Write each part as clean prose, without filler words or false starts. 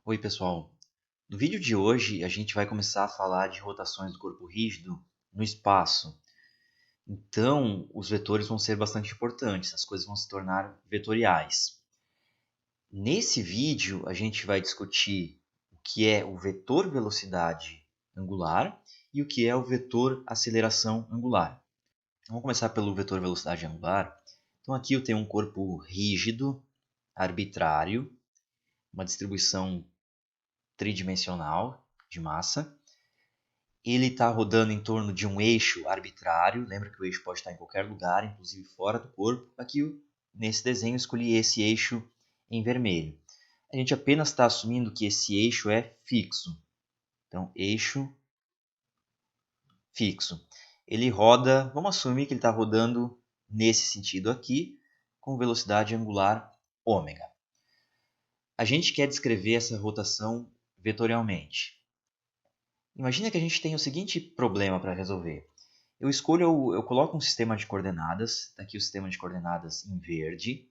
Oi, pessoal. No vídeo de hoje, a gente vai começar a falar de rotações do corpo rígido no espaço. Então, os vetores vão ser bastante importantes, as coisas vão se tornar vetoriais. Nesse vídeo, a gente vai discutir o que é o vetor velocidade angular e o que é o vetor aceleração angular. Vamos começar pelo vetor velocidade angular. Então, aqui eu tenho um corpo rígido, arbitrário, uma distribuição tridimensional de massa. Ele está rodando em torno de um eixo arbitrário. Lembra que o eixo pode estar em qualquer lugar, inclusive fora do corpo. Aqui, nesse desenho, eu escolhi esse eixo em vermelho. A gente apenas está assumindo que esse eixo é fixo. Então, eixo fixo. Ele roda, vamos assumir que ele está rodando nesse sentido aqui, com velocidade angular ômega. A gente quer descrever essa rotação vetorialmente. Imagina que a gente tem o seguinte problema para resolver. Eu coloco um sistema de coordenadas, está aqui o sistema de coordenadas em verde,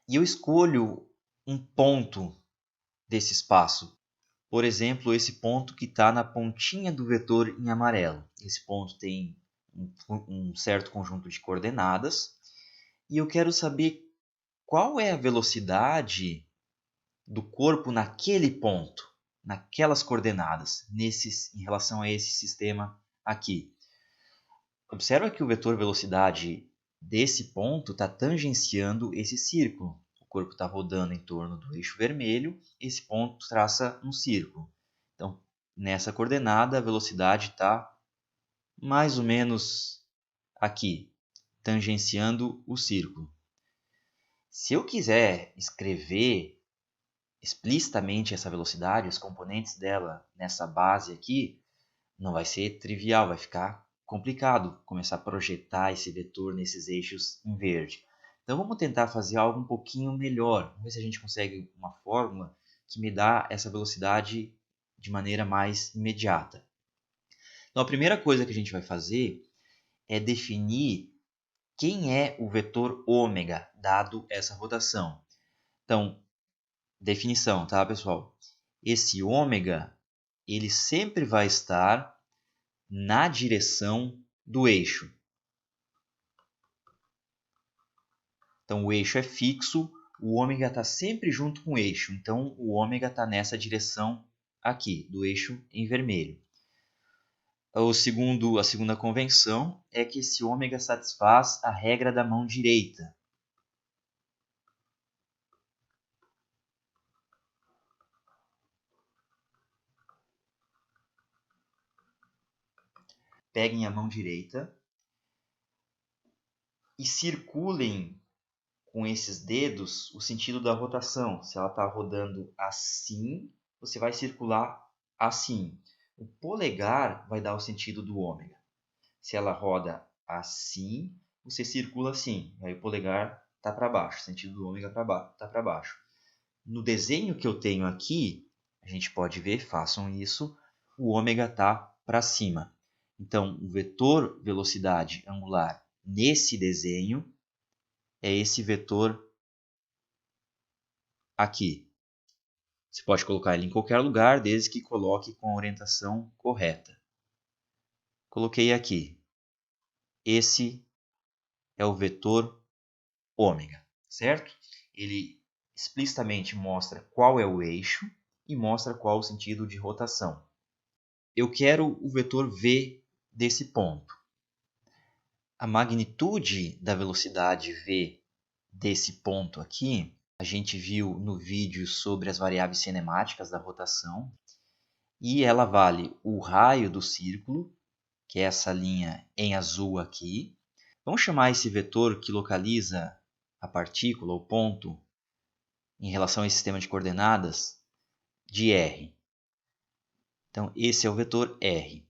e eu escolho um ponto desse espaço. Por exemplo, esse ponto que está na pontinha do vetor em amarelo. Esse ponto tem um certo conjunto de coordenadas, e eu quero saber qual é a velocidade do corpo naquele ponto, naquelas coordenadas, em relação a esse sistema aqui. Observa que o vetor velocidade desse ponto está tangenciando esse círculo. O corpo está rodando em torno do eixo vermelho, esse ponto traça um círculo. Então, nessa coordenada, a velocidade está mais ou menos aqui, tangenciando o círculo. Se eu quiser escrever explicitamente essa velocidade, os componentes dela nessa base aqui, não vai ser trivial, vai ficar complicado começar a projetar esse vetor nesses eixos em verde. Então vamos tentar fazer algo um pouquinho melhor. Vamos ver se a gente consegue uma fórmula que me dá essa velocidade de maneira mais imediata. Então a primeira coisa que a gente vai fazer é definir quem é o vetor ômega, dado essa rotação. Então, definição, tá, pessoal? Esse ômega, ele sempre vai estar na direção do eixo. Então, o eixo é fixo, o ômega está sempre junto com o eixo. Então, o ômega está nessa direção aqui, do eixo em vermelho. A segunda convenção é que esse ômega satisfaz a regra da mão direita. Peguem a mão direita e circulem com esses dedos o sentido da rotação. Se ela está rodando assim, você vai circular assim. O polegar vai dar o sentido do ômega. Se ela roda assim, você circula assim. Aí o polegar está para baixo, o sentido do ômega está para baixo. No desenho que eu tenho aqui, a gente pode ver, façam isso, o ômega está para cima. Então, o vetor velocidade angular nesse desenho é esse vetor aqui. Você pode colocar ele em qualquer lugar, desde que coloque com a orientação correta. Coloquei aqui. Esse é o vetor ômega, certo? Ele explicitamente mostra qual é o eixo e mostra qual o sentido de rotação. Eu quero o vetor v desse ponto. A magnitude da velocidade v desse ponto aqui, a gente viu no vídeo sobre as variáveis cinemáticas da rotação, e ela vale o raio do círculo, que é essa linha em azul aqui. Vamos chamar esse vetor que localiza a partícula, o ponto, em relação a esse sistema de coordenadas, de R. Então, esse é o vetor R.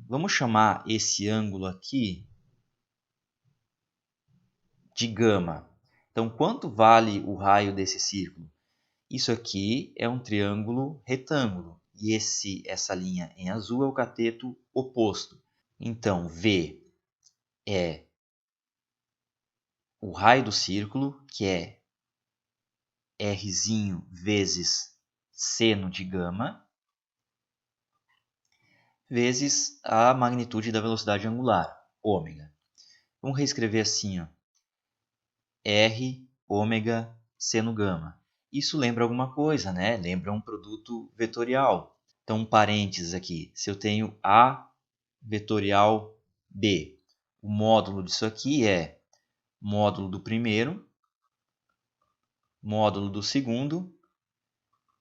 Vamos chamar esse ângulo aqui de gama. Então, quanto vale o raio desse círculo? Isso aqui é um triângulo retângulo. E essa linha em azul é o cateto oposto. Então, V é o raio do círculo, que é R vezes seno de gama vezes a magnitude da velocidade angular, ômega. Vamos reescrever assim, ó. R ômega seno gama. Isso lembra alguma coisa, né? Lembra um produto vetorial. Então, um parênteses aqui. Se eu tenho A vetorial B, o módulo disso aqui é módulo do primeiro, módulo do segundo,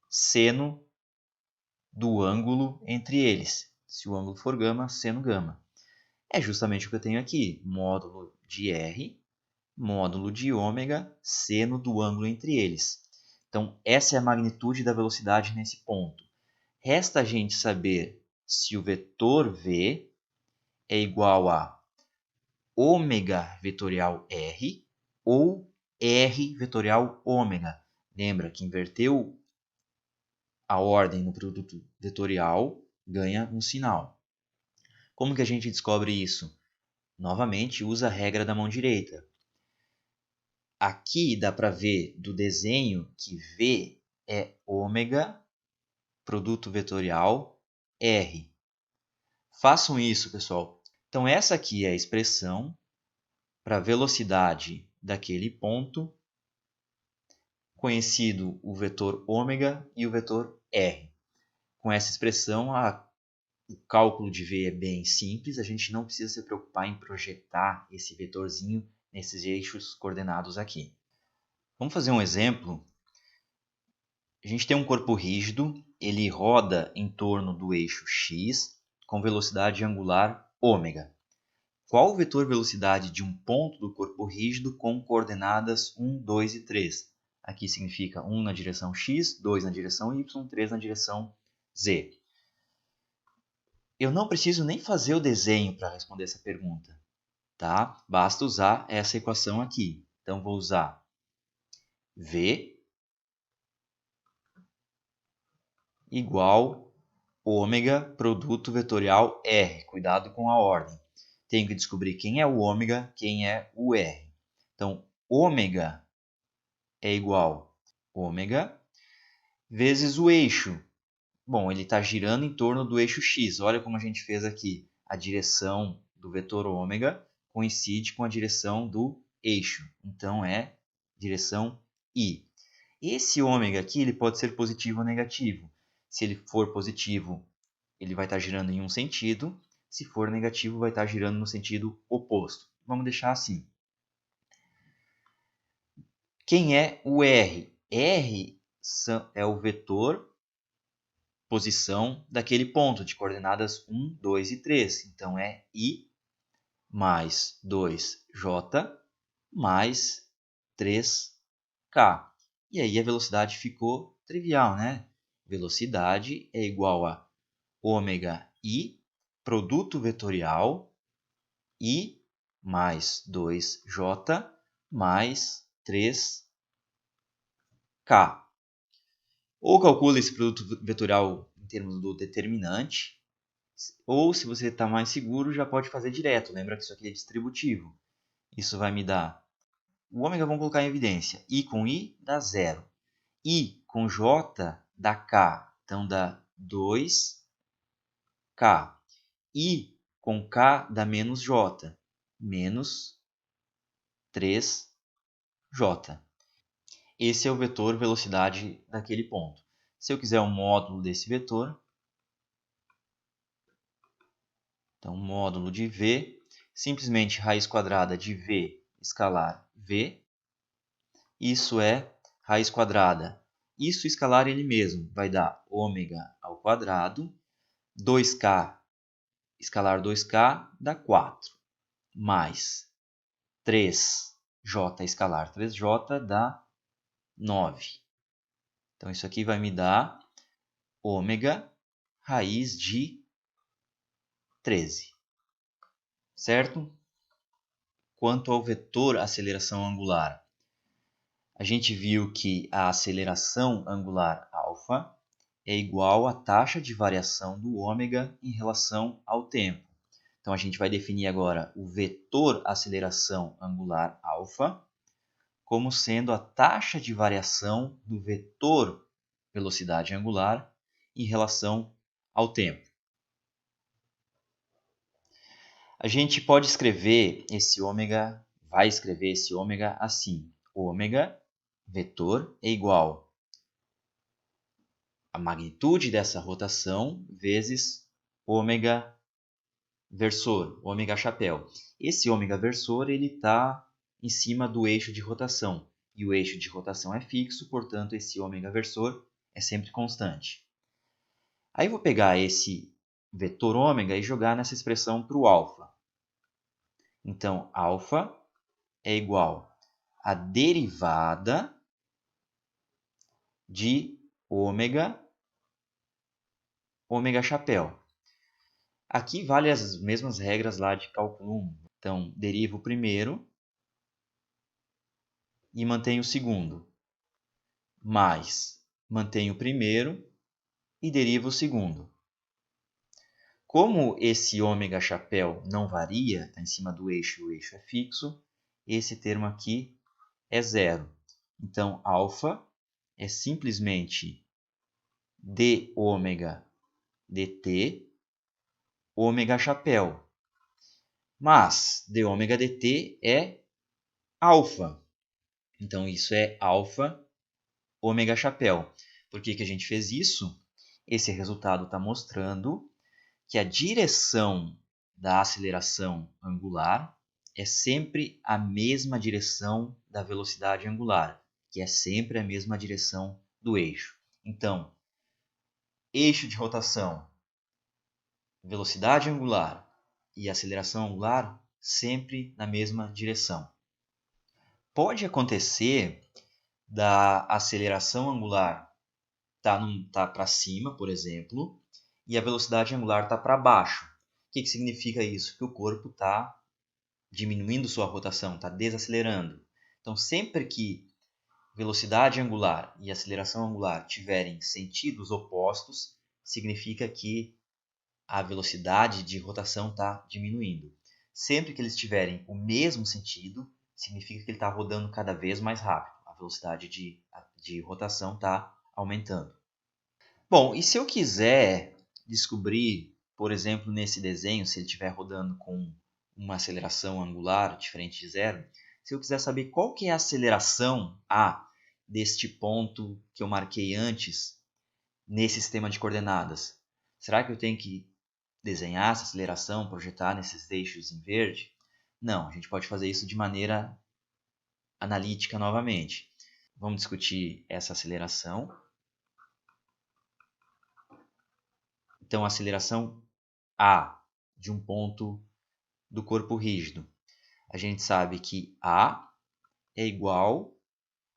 seno do ângulo entre eles. Se o ângulo for gama, seno gama. É justamente o que eu tenho aqui. Módulo de R, módulo de ômega, seno do ângulo entre eles. Então, essa é a magnitude da velocidade nesse ponto. Resta a gente saber se o vetor V é igual a ômega vetorial R ou R vetorial ômega. Lembra que inverteu a ordem no produto vetorial, ganha um sinal. Como que a gente descobre isso? Novamente, usa a regra da mão direita. Aqui dá para ver do desenho que V é ômega, produto vetorial, R. Façam isso, pessoal. Então, essa aqui é a expressão para a velocidade daquele ponto, conhecido o vetor ômega e o vetor R. Com essa expressão, o cálculo de V é bem simples, a gente não precisa se preocupar em projetar esse vetorzinho nesses eixos coordenados aqui. Vamos fazer um exemplo. A gente tem um corpo rígido, ele roda em torno do eixo x com velocidade angular ômega. Qual o vetor velocidade de um ponto do corpo rígido com coordenadas 1, 2 e 3? Aqui significa 1 na direção x, 2 na direção y, 3 na direção z. Eu não preciso nem fazer o desenho para responder essa pergunta, tá? Basta usar essa equação aqui. Então, vou usar V igual ômega produto vetorial R. Cuidado com a ordem. Tenho que descobrir quem é o ômega, quem é o R. Então, ômega é igual a ômega vezes o eixo. Bom, ele está girando em torno do eixo x. Olha como a gente fez aqui. A direção do vetor ômega coincide com a direção do eixo. Então, é direção I. Esse ômega aqui ele pode ser positivo ou negativo. Se ele for positivo, ele vai estar girando em um sentido. Se for negativo, vai estar girando no sentido oposto. Vamos deixar assim. Quem é o R? R é o vetor posição daquele ponto de coordenadas 1, 2 e 3. Então, é I mais 2J mais 3K. E aí a velocidade ficou trivial, né? Velocidade é igual a ômega I, produto vetorial, I mais 2J mais 3K. Ou calcula esse produto vetorial em termos do determinante, ou se você está mais seguro, já pode fazer direto. Lembra que isso aqui é distributivo. Isso vai me dar... O ômega vamos colocar em evidência. I com I dá 0. I com J dá K. Então dá 2K. I com K dá menos J. Menos 3J. Esse é o vetor velocidade daquele ponto. Se eu quiser um módulo desse vetor, então módulo de V, simplesmente raiz quadrada de V escalar V, isso é raiz quadrada. Isso escalar ele mesmo vai dar ômega ao quadrado, 2K escalar 2K dá 4, mais 3J escalar 3J dá 9. Então, isso aqui vai me dar ômega raiz de 13. Certo? Quanto ao vetor aceleração angular, a gente viu que a aceleração angular alfa é igual à taxa de variação do ômega em relação ao tempo. Então, a gente vai definir agora o vetor aceleração angular alfa como sendo a taxa de variação do vetor velocidade angular em relação ao tempo. A gente pode escrever esse ômega, vai escrever esse ômega assim. Ômega vetor é igual a magnitude dessa rotação vezes ômega versor, ômega chapéu. Esse ômega versor ele está em cima do eixo de rotação. E o eixo de rotação é fixo, portanto, esse ômega versor é sempre constante. Aí eu vou pegar esse vetor ômega e jogar nessa expressão para o alfa. Então, alfa é igual a derivada de ômega chapéu. Aqui vale as mesmas regras lá de cálculo 1. Então, derivo o primeiro e mantenho o segundo. Mais, mantenho o primeiro e derivo o segundo. Como esse ômega chapéu não varia, está em cima do eixo e o eixo é fixo, esse termo aqui é zero. Então, alfa é simplesmente d ômega dt ômega chapéu. Mas d ômega dt é alfa. Então, isso é alfa ômega chapéu. Por que a gente fez isso? Esse resultado está mostrando que a direção da aceleração angular é sempre a mesma direção da velocidade angular, que é sempre a mesma direção do eixo. Então, eixo de rotação, velocidade angular e aceleração angular sempre na mesma direção. Pode acontecer da aceleração angular tá para cima, por exemplo, e a velocidade angular está para baixo. O que significa isso? Que o corpo está diminuindo sua rotação, está desacelerando. Então, sempre que velocidade angular e aceleração angular tiverem sentidos opostos, significa que a velocidade de rotação está diminuindo. Sempre que eles tiverem o mesmo sentido, significa que ele está rodando cada vez mais rápido. A velocidade de rotação está aumentando. Bom, e se eu quiser descobrir, por exemplo, nesse desenho, se ele estiver rodando com uma aceleração angular diferente de zero, se eu quiser saber qual que é a aceleração A deste ponto que eu marquei antes nesse sistema de coordenadas, será que eu tenho que desenhar essa aceleração, projetar nesses eixos em verde? Não, a gente pode fazer isso de maneira analítica novamente. Vamos discutir essa aceleração. Então, a aceleração A de um ponto do corpo rígido. A gente sabe que A é igual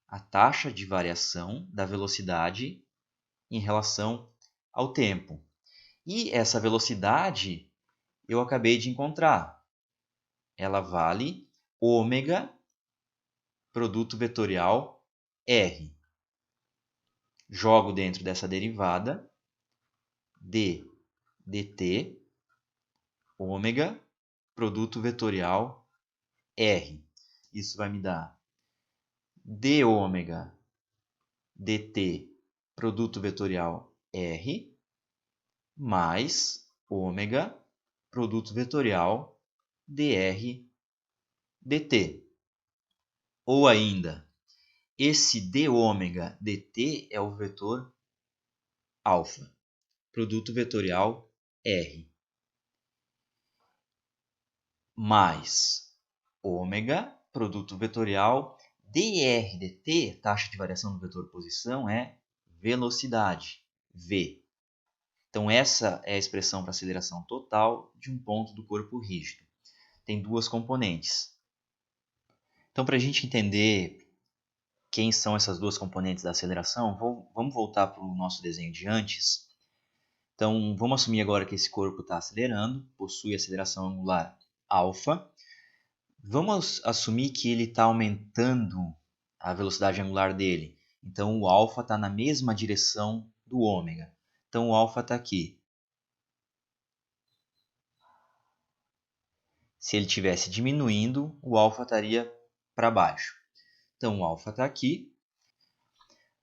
à taxa de variação da velocidade em relação ao tempo. E essa velocidade eu acabei de encontrar. Ela vale ômega produto vetorial R. Jogo dentro dessa derivada d dt ômega produto vetorial R. Isso vai me dar d ômega dt produto vetorial R mais ômega produto vetorial dr dt. Ou ainda, esse d ômega dt é o vetor alfa, produto vetorial R, mais ômega, produto vetorial dr dt, taxa de variação do vetor posição, é velocidade, v. Então, essa é a expressão para aceleração total de um ponto do corpo rígido. Tem duas componentes. Então, para a gente entender quem são essas duas componentes da aceleração, vamos voltar para o nosso desenho de antes. Então, vamos assumir agora que esse corpo está acelerando, possui aceleração angular alfa. Vamos assumir que ele está aumentando a velocidade angular dele. Então, o alfa está na mesma direção do ômega. Então, o alfa está aqui. Se ele estivesse diminuindo, o alfa estaria para baixo. Então, o alfa está aqui.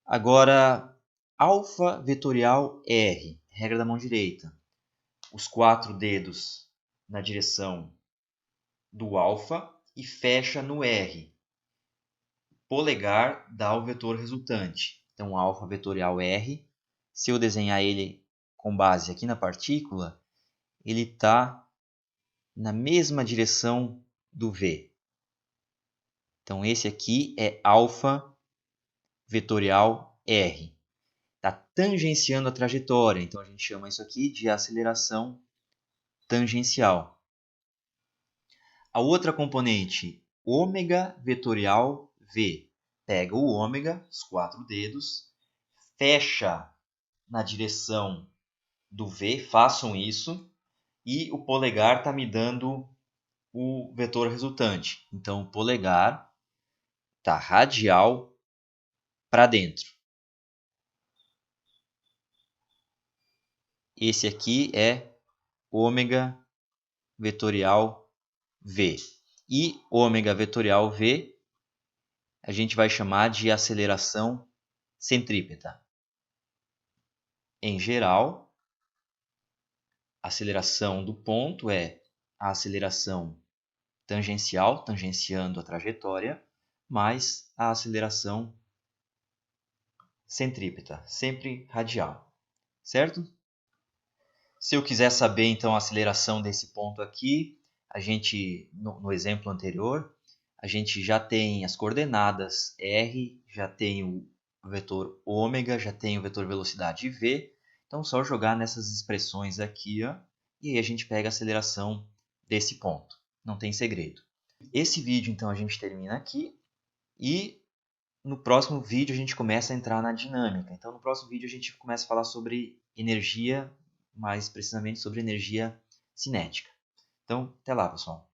Agora, Alfa vetorial R, regra da mão direita. Os 4 dedos na direção do alfa e fecha no R. Polegar dá o vetor resultante. Então, alfa vetorial R, se eu desenhar ele com base aqui na partícula, ele está na mesma direção do V. Então, esse aqui é alfa vetorial R. Está tangenciando a trajetória, então a gente chama isso aqui de aceleração tangencial. A outra componente, ômega vetorial V. Pega o ômega, os 4 dedos, fecha na direção do V, façam isso, e o polegar está me dando o vetor resultante. Então, o polegar está radial para dentro. Esse aqui é ômega vetorial V. E ômega vetorial V a gente vai chamar de aceleração centrípeta. Em geral, a aceleração do ponto é a aceleração tangencial, tangenciando a trajetória, mais a aceleração centrípeta, sempre radial, certo? Se eu quiser saber então a aceleração desse ponto aqui, a gente, no exemplo anterior, a gente já tem as coordenadas r, já tem o vetor ômega, já tem o vetor velocidade v. Então, só jogar nessas expressões aqui, ó, e aí a gente pega a aceleração desse ponto. Não tem segredo. Esse vídeo, então, a gente termina aqui e no próximo vídeo a gente começa a entrar na dinâmica. Então, no próximo vídeo a gente começa a falar sobre energia, mais precisamente sobre energia cinética. Então, até lá, pessoal.